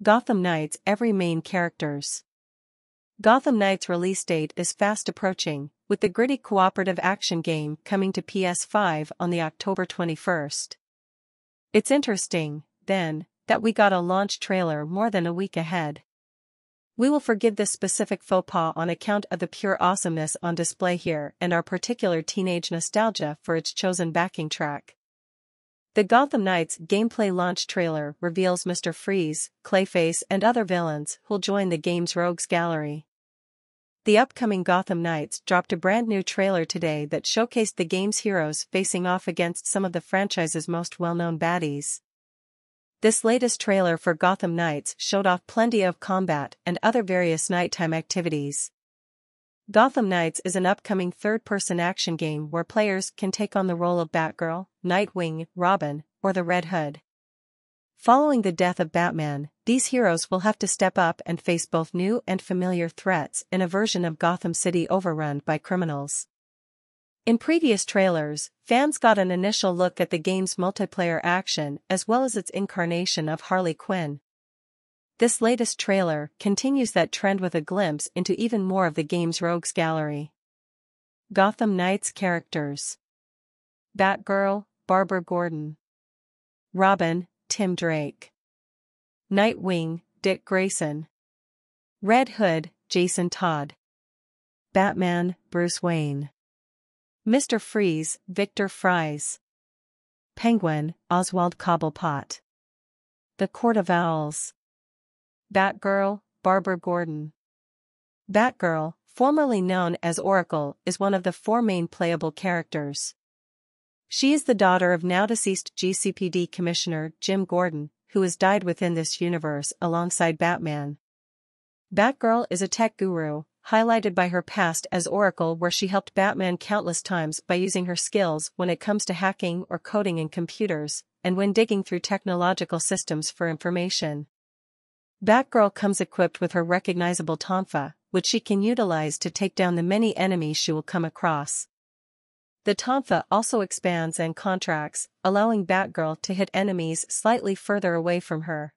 Gotham Knights every main characters. Gotham Knights release date is fast approaching, with the gritty cooperative action game coming to PS5 on the October 21st. It's interesting, then, that we got a launch trailer more than a week ahead. We will forgive this specific faux pas on account of the pure awesomeness on display here and our particular teenage nostalgia for its chosen backing track. The Gotham Knights gameplay launch trailer reveals Mr. Freeze, Clayface and other villains who'll join the game's rogues gallery. The upcoming Gotham Knights dropped a brand new trailer today that showcased the game's heroes facing off against some of the franchise's most well-known baddies. This latest trailer for Gotham Knights showed off plenty of combat and other various nighttime activities. Gotham Knights is an upcoming third-person action game where players can take on the role of Batgirl, Nightwing, Robin, or the Red Hood. Following the death of Batman, these heroes will have to step up and face both new and familiar threats in a version of Gotham City overrun by criminals. In previous trailers, fans got an initial look at the game's multiplayer action as well as its incarnation of Harley Quinn. This latest trailer continues that trend with a glimpse into even more of the game's rogues gallery. Gotham Knights characters: Batgirl, Barbara Gordon; Robin, Tim Drake; Nightwing, Dick Grayson; Red Hood, Jason Todd; Batman, Bruce Wayne; Mr. Freeze, Victor Fries; Penguin, Oswald Cobblepot; The Court of Owls; Batgirl, Barbara Gordon. Batgirl, formerly known as Oracle, is one of the four main playable characters. She is the daughter of now-deceased GCPD Commissioner Jim Gordon, who has died within this universe alongside Batman. Batgirl is a tech guru, highlighted by her past as Oracle, where she helped Batman countless times by using her skills when it comes to hacking or coding in computers, and when digging through technological systems for information. Batgirl comes equipped with her recognizable tonfa, which she can utilize to take down the many enemies she will come across. The tonfa also expands and contracts, allowing Batgirl to hit enemies slightly further away from her.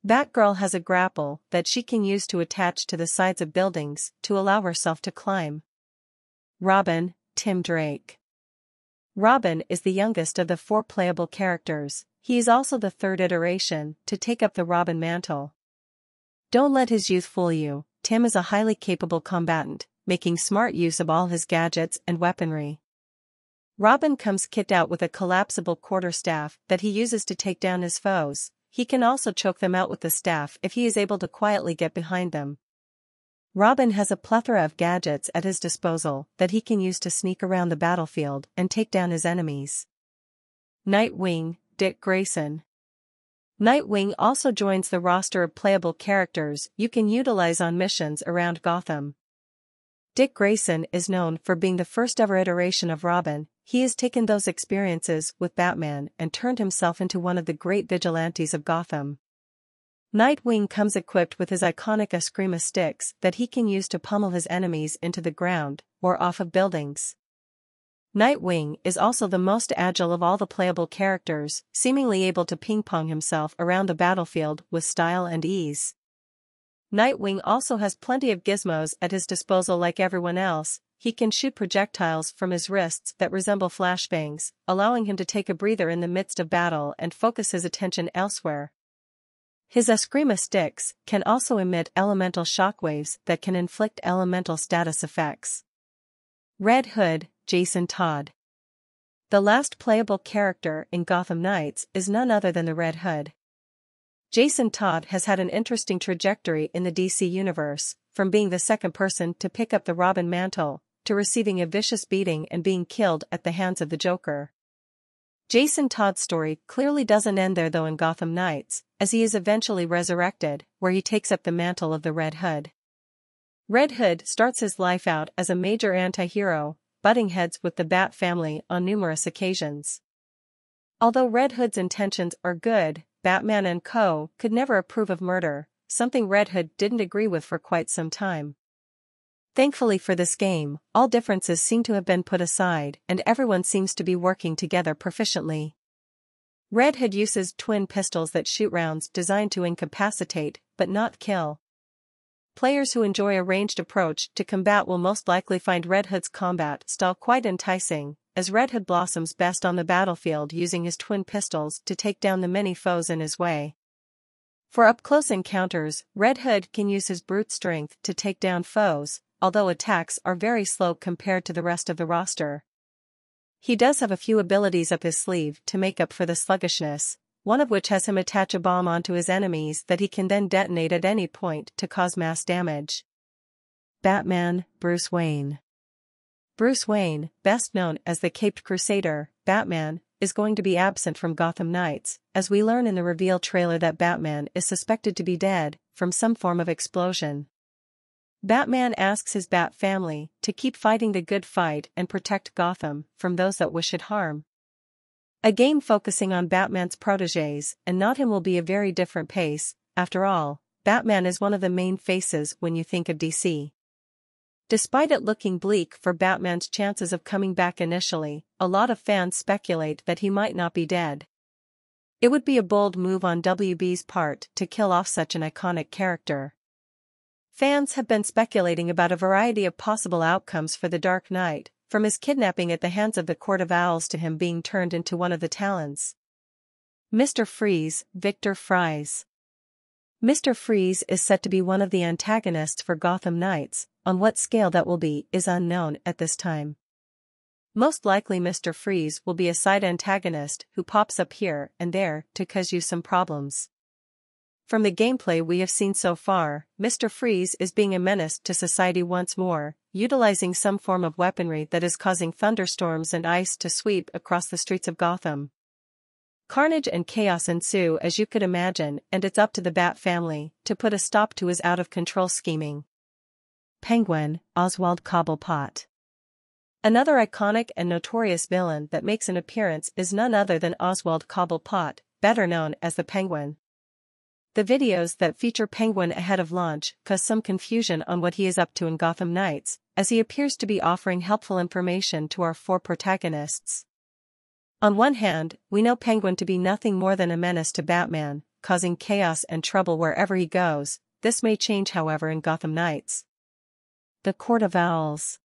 Batgirl has a grapple that she can use to attach to the sides of buildings to allow herself to climb. Robin, Tim Drake. Robin is the youngest of the four playable characters. He is also the third iteration to take up the Robin mantle. Don't let his youth fool you. Tim is a highly capable combatant, making smart use of all his gadgets and weaponry. Robin comes kitted out with a collapsible quarterstaff that he uses to take down his foes. He can also choke them out with the staff if he is able to quietly get behind them. Robin has a plethora of gadgets at his disposal that he can use to sneak around the battlefield and take down his enemies. Nightwing, Dick Grayson. Nightwing also joins the roster of playable characters you can utilize on missions around Gotham. Dick Grayson is known for being the first ever iteration of Robin. He has taken those experiences with Batman and turned himself into one of the great vigilantes of Gotham. Nightwing comes equipped with his iconic Eskrima sticks that he can use to pummel his enemies into the ground or off of buildings. Nightwing is also the most agile of all the playable characters, seemingly able to ping-pong himself around the battlefield with style and ease. Nightwing also has plenty of gizmos at his disposal like everyone else. He can shoot projectiles from his wrists that resemble flashbangs, allowing him to take a breather in the midst of battle and focus his attention elsewhere. His Eskrima sticks can also emit elemental shockwaves that can inflict elemental status effects. Red Hood, Jason Todd. The last playable character in Gotham Knights is none other than the Red Hood. Jason Todd has had an interesting trajectory in the DC universe, from being the second person to pick up the Robin mantle, to receiving a vicious beating and being killed at the hands of the Joker. Jason Todd's story clearly doesn't end there though in Gotham Knights, as he is eventually resurrected, where he takes up the mantle of the Red Hood. Red Hood starts his life out as a major anti-hero, butting heads with the Bat family on numerous occasions. Although Red Hood's intentions are good, Batman and co. could never approve of murder, something Red Hood didn't agree with for quite some time. Thankfully for this game, all differences seem to have been put aside and everyone seems to be working together proficiently. Red Hood uses twin pistols that shoot rounds designed to incapacitate, but not kill. Players who enjoy a ranged approach to combat will most likely find Red Hood's combat style quite enticing, as Red Hood blossoms best on the battlefield using his twin pistols to take down the many foes in his way. For up-close encounters, Red Hood can use his brute strength to take down foes, although attacks are very slow compared to the rest of the roster. He does have a few abilities up his sleeve to make up for the sluggishness, one of which has him attach a bomb onto his enemies that he can then detonate at any point to cause mass damage. Batman, Bruce Wayne. Bruce Wayne, best known as the Caped Crusader, Batman, is going to be absent from Gotham Knights, as we learn in the reveal trailer that Batman is suspected to be dead from some form of explosion. Batman asks his Bat family to keep fighting the good fight and protect Gotham from those that wish it harm. A game focusing on Batman's protégés and not him will be a very different pace. After all, Batman is one of the main faces when you think of DC. Despite it looking bleak for Batman's chances of coming back initially, a lot of fans speculate that he might not be dead. It would be a bold move on WB's part to kill off such an iconic character. Fans have been speculating about a variety of possible outcomes for the Dark Knight, from his kidnapping at the hands of the Court of Owls to him being turned into one of the Talons. Mr. Freeze, Victor Fries. Mr. Freeze is set to be one of the antagonists for Gotham Knights. On what scale that will be is unknown at this time. Most likely Mr. Freeze will be a side antagonist who pops up here and there to cause you some problems. From the gameplay we have seen so far, Mr. Freeze is being a menace to society once more, utilizing some form of weaponry that is causing thunderstorms and ice to sweep across the streets of Gotham. Carnage and chaos ensue as you could imagine, and it's up to the Bat family to put a stop to his out-of-control scheming. Penguin, Oswald Cobblepot. Another iconic and notorious villain that makes an appearance is none other than Oswald Cobblepot, better known as the Penguin. The videos that feature Penguin ahead of launch cause some confusion on what he is up to in Gotham Knights, as he appears to be offering helpful information to our four protagonists. On one hand, we know Penguin to be nothing more than a menace to Batman, causing chaos and trouble wherever he goes. This may change however in Gotham Knights. The Court of Owls.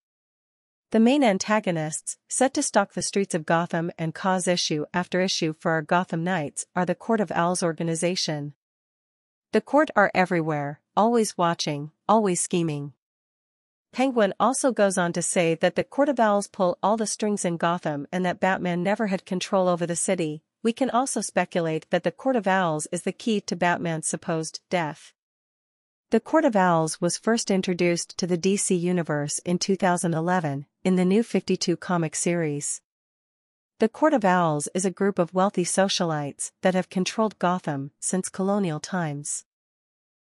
The main antagonists, set to stalk the streets of Gotham and cause issue after issue for our Gotham Knights, are the Court of Owls organization. The court are everywhere, always watching, always scheming. Penguin also goes on to say that the Court of Owls pull all the strings in Gotham and that Batman never had control over the city. We can also speculate that the Court of Owls is the key to Batman's supposed death. The Court of Owls was first introduced to the DC Universe in 2011, in the New 52 comic series. The Court of Owls is a group of wealthy socialites that have controlled Gotham since colonial times.